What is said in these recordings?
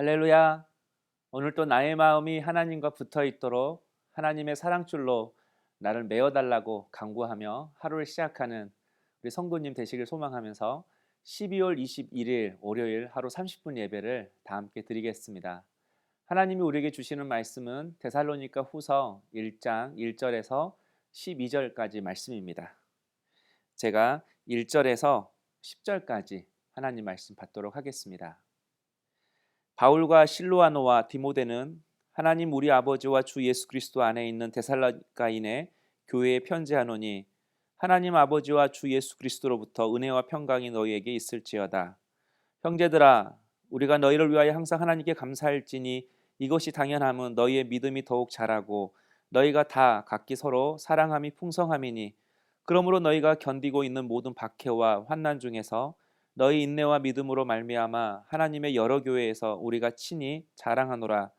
할렐루야. 오늘도 나의 마음이 하나님과 붙어 있도록 하나님의 사랑줄로 나를 메어달라고 간구하며 하루를 시작하는 우리 성도님 되시길 소망하면서 12월 21일 월요일 하루 30분 예배를 다 함께 드리겠습니다. 하나님이 우리에게 주시는 말씀은 데살로니가 후서 1장 1절에서 12절까지 말씀입니다. 제가 1절에서 10절까지 하나님 말씀 받도록 하겠습니다. 바울과 실로아노와 디모데는 하나님 우리 아버지와 주 예수 그리스도 안에 있는 데살로니가인의 교회에 편지하노니 하나님 아버지와 주 예수 그리스도로부터 은혜와 평강이 너희에게 있을지어다. 형제들아, 우리가 너희를 위하여 항상 하나님께 감사할지니 이것이 당연함은 너희의 믿음이 더욱 자라고 너희가 다 각기 서로 사랑함이 풍성함이니 그러므로 너희가 견디고 있는 모든 박해와 환난 중에서 너희 인내와 믿음으로 말미암아 하나님의 여러 교회에서 우리가 친히 자랑하노라.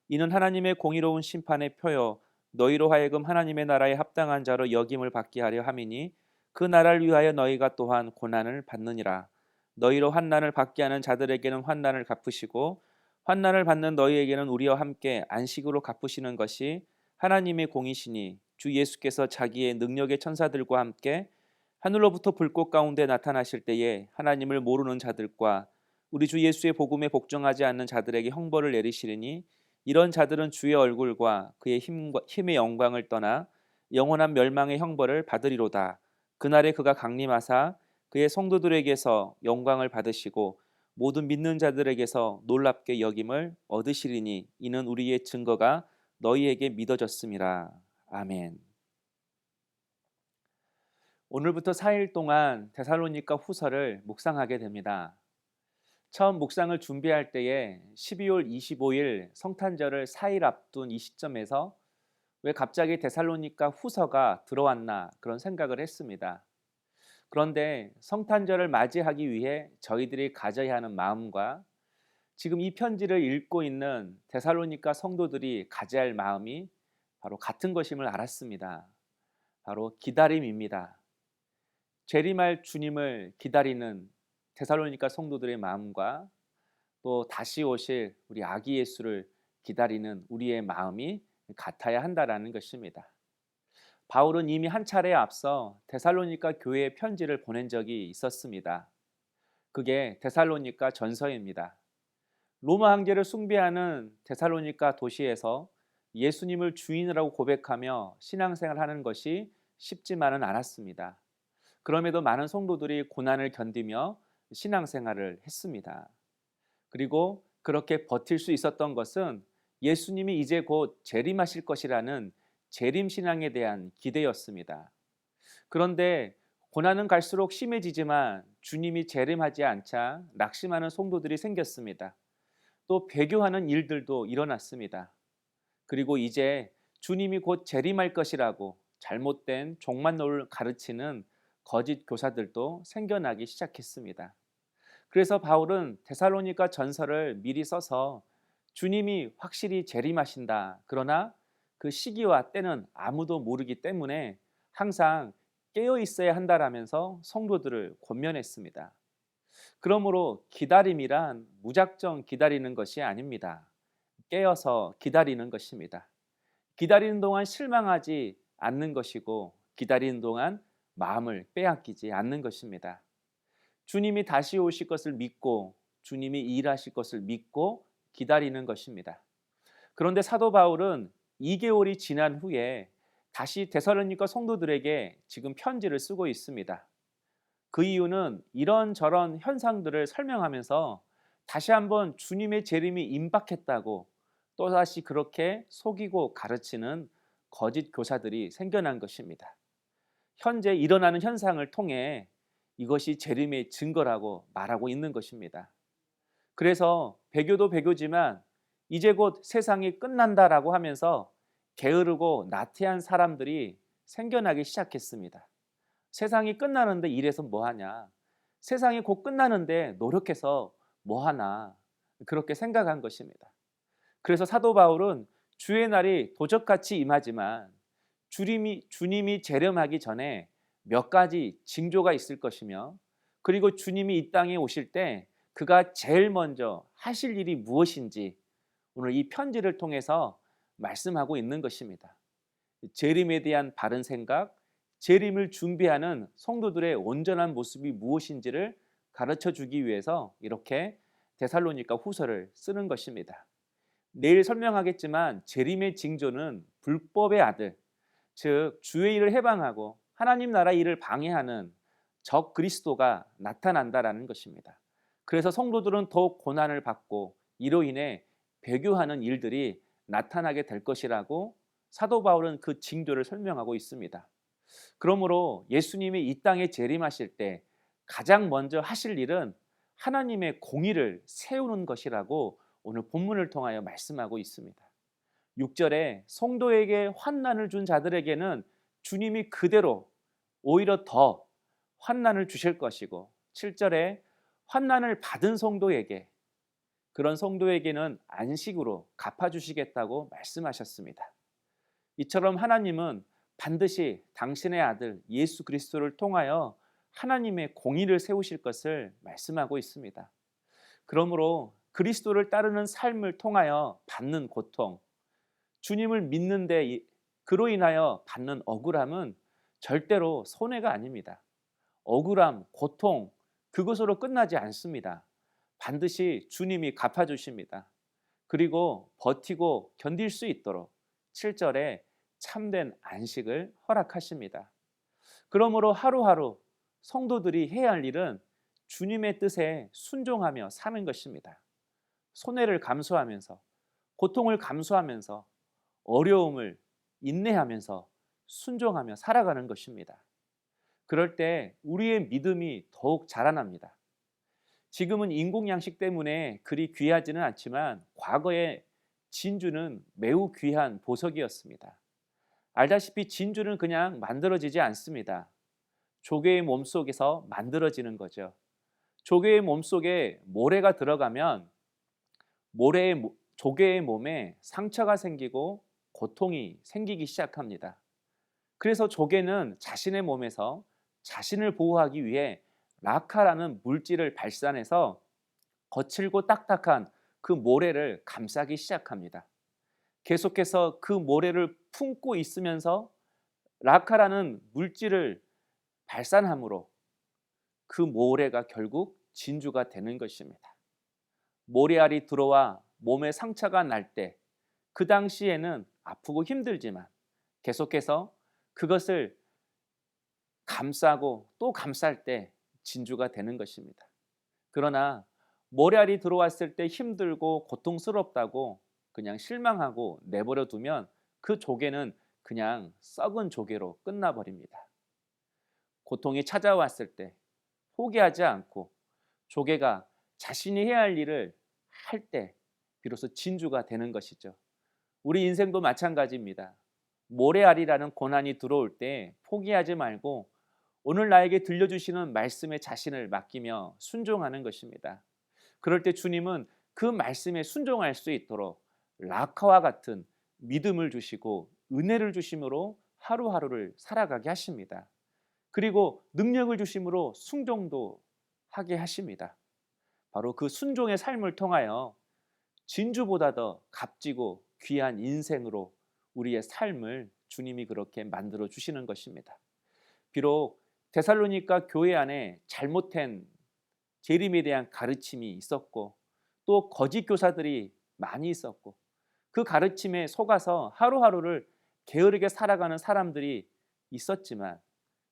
이는 하나님의 공의로운 심판의 표요 너희로 하여금 하나님의 나라에 합당한 자로 여김을 받게 하려 함이니 그 나라를 위하여 너희가 또한 고난을 받느니라. 너희로 환난을 받게 하는 자들에게는 환난을 갚으시고 환난을 받는 너희에게는 우리와 함께 안식으로 갚으시는 것이 하나님의 공이시니 주 예수께서 자기의 능력의 천사들과 함께 하늘로부터 불꽃 가운데 나타나실 때에 하나님을 모르는 자들과 우리 주 예수의 복음에 복종하지 않는 자들에게 형벌을 내리시리니 이런 자들은 주의 얼굴과 그의 힘의 영광을 떠나 영원한 멸망의 형벌을 받으리로다. 그날에 그가 강림하사 그의 성도들에게서 영광을 받으시고 모든 믿는 자들에게서 놀랍게 여김을 얻으시리니 이는 우리의 증거가 너희에게 믿어졌음이라. 아멘. 오늘부터 4일 동안 데살로니가 후서를 묵상하게 됩니다. 처음 묵상을 준비할 때에 12월 25일 성탄절을 4일 앞둔 이 시점에서 왜 갑자기 데살로니가 후서가 들어왔나 그런 생각을 했습니다. 그런데 성탄절을 맞이하기 위해 저희들이 가져야 하는 마음과 지금 이 편지를 읽고 있는 데살로니가 성도들이 가져야 할 마음이 바로 같은 것임을 알았습니다. 바로 기다림입니다. 재림할 주님을 기다리는 데살로니가 성도들의 마음과 또 다시 오실 우리 아기 예수를 기다리는 우리의 마음이 같아야 한다라는 것입니다. 바울은 이미 한 차례 앞서 데살로니가 교회에 편지를 보낸 적이 있었습니다. 그게 데살로니가 전서입니다. 로마 황제를 숭배하는 데살로니가 도시에서 예수님을 주인이라고 고백하며 신앙생활하는 것이 쉽지만은 않았습니다. 그럼에도 많은 성도들이 고난을 견디며 신앙생활을 했습니다. 그리고 그렇게 버틸 수 있었던 것은 예수님이 이제 곧 재림하실 것이라는 재림신앙에 대한 기대였습니다. 그런데 고난은 갈수록 심해지지만 주님이 재림하지 않자 낙심하는 성도들이 생겼습니다. 또 배교하는 일들도 일어났습니다. 그리고 이제 주님이 곧 재림할 것이라고 잘못된 종말론을 가르치는 거짓 교사들도 생겨나기 시작했습니다. 그래서 바울은 데살로니가 전서를 미리 써서 주님이 확실히 재림하신다. 그러나 그 시기와 때는 아무도 모르기 때문에 항상 깨어 있어야 한다라면서 성도들을 권면했습니다. 그러므로 기다림이란 무작정 기다리는 것이 아닙니다. 깨어서 기다리는 것입니다. 기다리는 동안 실망하지 않는 것이고 기다리는 동안 마음을 빼앗기지 않는 것입니다. 주님이 다시 오실 것을 믿고 주님이 일하실 것을 믿고 기다리는 것입니다. 그런데 사도 바울은 2개월이 지난 후에 다시 데살로니가 성도들에게 지금 편지를 쓰고 있습니다. 그 이유는 이런저런 현상들을 설명하면서 다시 한번 주님의 재림이 임박했다고 또다시 그렇게 속이고 가르치는 거짓 교사들이 생겨난 것입니다. 현재 일어나는 현상을 통해 이것이 재림의 증거라고 말하고 있는 것입니다. 그래서 배교도 배교지만 이제 곧 세상이 끝난다라고 하면서 게으르고 나태한 사람들이 생겨나기 시작했습니다. 세상이 끝나는데 이래서 뭐하냐? 세상이 곧 끝나는데 노력해서 뭐하나? 그렇게 생각한 것입니다. 그래서 사도 바울은 주의 날이 도적같이 임하지만 주님이 재림하기 전에 몇 가지 징조가 있을 것이며 그리고 주님이 이 땅에 오실 때 그가 제일 먼저 하실 일이 무엇인지 오늘 이 편지를 통해서 말씀하고 있는 것입니다. 재림에 대한 바른 생각, 재림을 준비하는 성도들의 온전한 모습이 무엇인지를 가르쳐 주기 위해서 이렇게 데살로니가 후서를 쓰는 것입니다. 내일 설명하겠지만 재림의 징조는 불법의 아들, 즉 주의 일을 해방하고 하나님 나라 일을 방해하는 적 그리스도가 나타난다라는 것입니다. 그래서 성도들은 더욱 고난을 받고 이로 인해 배교하는 일들이 나타나게 될 것이라고 사도 바울은 그 징조를 설명하고 있습니다. 그러므로 예수님이 이 땅에 재림하실 때 가장 먼저 하실 일은 하나님의 공의를 세우는 것이라고 오늘 본문을 통하여 말씀하고 있습니다. 6절에 성도에게 환난을 준 자들에게는 주님이 그대로 오히려 더 환난을 주실 것이고, 7절에 환난을 받은 성도에게, 그런 성도에게는 안식으로 갚아주시겠다고 말씀하셨습니다. 이처럼 하나님은 반드시 당신의 아들 예수 그리스도를 통하여 하나님의 공의를 세우실 것을 말씀하고 있습니다. 그러므로 그리스도를 따르는 삶을 통하여 받는 고통, 주님을 믿는데 그로 인하여 받는 억울함은 절대로 손해가 아닙니다. 억울함, 고통, 그것으로 끝나지 않습니다. 반드시 주님이 갚아주십니다. 그리고 버티고 견딜 수 있도록 7절에 참된 안식을 허락하십니다. 그러므로 하루하루 성도들이 해야 할 일은 주님의 뜻에 순종하며 사는 것입니다. 손해를 감수하면서, 고통을 감수하면서, 어려움을 인내하면서 순종하며 살아가는 것입니다. 그럴 때 우리의 믿음이 더욱 자라납니다. 지금은 인공 양식 때문에 그리 귀하지는 않지만 과거에 진주는 매우 귀한 보석이었습니다. 알다시피 진주는 그냥 만들어지지 않습니다. 조개의 몸속에서 만들어지는 거죠. 조개의 몸속에 모래가 들어가면 조개의 몸에 상처가 생기고 고통이 생기기 시작합니다. 그래서 조개는 자신의 몸에서 자신을 보호하기 위해 라카라는 물질을 발산해서 거칠고 딱딱한 그 모래를 감싸기 시작합니다. 계속해서 그 모래를 품고 있으면서 라카라는 물질을 발산함으로 그 모래가 결국 진주가 되는 것입니다. 모래알이 들어와 몸에 상처가 날 때 그 당시에는 아프고 힘들지만 계속해서 그것을 감싸고 또 감쌀 때 진주가 되는 것입니다. 그러나 모래알이 들어왔을 때 힘들고 고통스럽다고 그냥 실망하고 내버려 두면 그 조개는 그냥 썩은 조개로 끝나버립니다. 고통이 찾아왔을 때 포기하지 않고 조개가 자신이 해야 할 일을 할 때 비로소 진주가 되는 것이죠. 우리 인생도 마찬가지입니다. 모래알이라는 고난이 들어올 때 포기하지 말고 오늘 나에게 들려주시는 말씀에 자신을 맡기며 순종하는 것입니다. 그럴 때 주님은 그 말씀에 순종할 수 있도록 라카와 같은 믿음을 주시고 은혜를 주심으로 하루하루를 살아가게 하십니다. 그리고 능력을 주심으로 순종도 하게 하십니다. 바로 그 순종의 삶을 통하여 진주보다 더 값지고 귀한 인생으로 우리의 삶을 주님이 그렇게 만들어 주시는 것입니다. 비록 데살로니가 교회 안에 잘못된 재림에 대한 가르침이 있었고 또 거짓 교사들이 많이 있었고 그 가르침에 속아서 하루하루를 게으르게 살아가는 사람들이 있었지만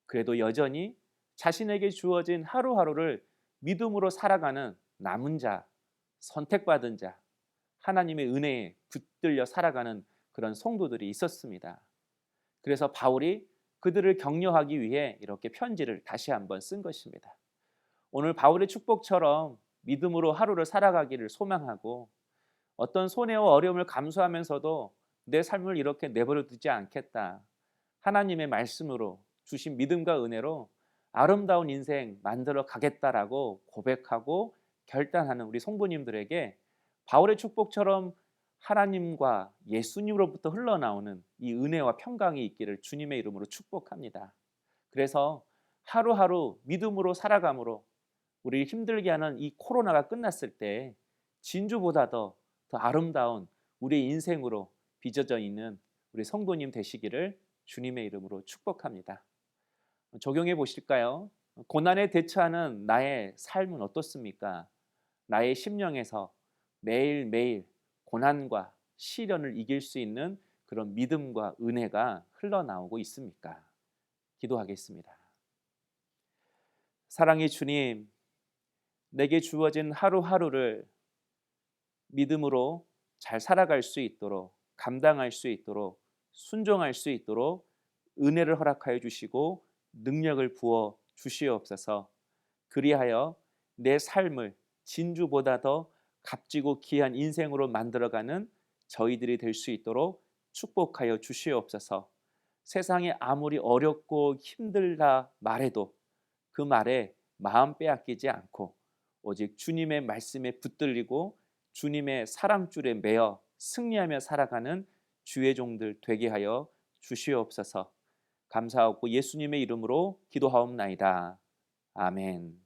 그래도 여전히 자신에게 주어진 하루하루를 믿음으로 살아가는 남은 자, 선택받은 자, 하나님의 은혜에 붙들려 살아가는 그런 성도들이 있었습니다. 그래서 바울이 그들을 격려하기 위해 이렇게 편지를 다시 한번 쓴 것입니다. 오늘 바울의 축복처럼 믿음으로 하루를 살아가기를 소망하고 어떤 손해와 어려움을 감수하면서도 내 삶을 이렇게 내버려 두지 않겠다. 하나님의 말씀으로 주신 믿음과 은혜로 아름다운 인생 만들어 가겠다라고 고백하고 결단하는 우리 성도님들에게 바울의 축복처럼 하나님과 예수님으로부터 흘러나오는 이 은혜와 평강이 있기를 주님의 이름으로 축복합니다. 그래서 하루하루 믿음으로 살아감으로 우리를 힘들게 하는 이 코로나가 끝났을 때 진주보다 더 아름다운 우리의 인생으로 빚어져 있는 우리 성도님 되시기를 주님의 이름으로 축복합니다. 적용해 보실까요? 고난에 대처하는 나의 삶은 어떻습니까? 나의 심령에서 매일매일 고난과 시련을 이길 수 있는 그런 믿음과 은혜가 흘러나오고 있습니까? 기도하겠습니다. 사랑의 주님, 내게 주어진 하루하루를 믿음으로 잘 살아갈 수 있도록, 감당할 수 있도록, 순종할 수 있도록 은혜를 허락하여 주시고 능력을 부어 주시옵소서. 그리하여 내 삶을 진주보다 더 값지고 귀한 인생으로 만들어가는 저희들이 될 수 있도록 축복하여 주시옵소서. 세상에 아무리 어렵고 힘들다 말해도 그 말에 마음 빼앗기지 않고 오직 주님의 말씀에 붙들리고 주님의 사랑줄에 매어 승리하며 살아가는 주의 종들 되게 하여 주시옵소서. 감사하고 예수님의 이름으로 기도하옵나이다. 아멘.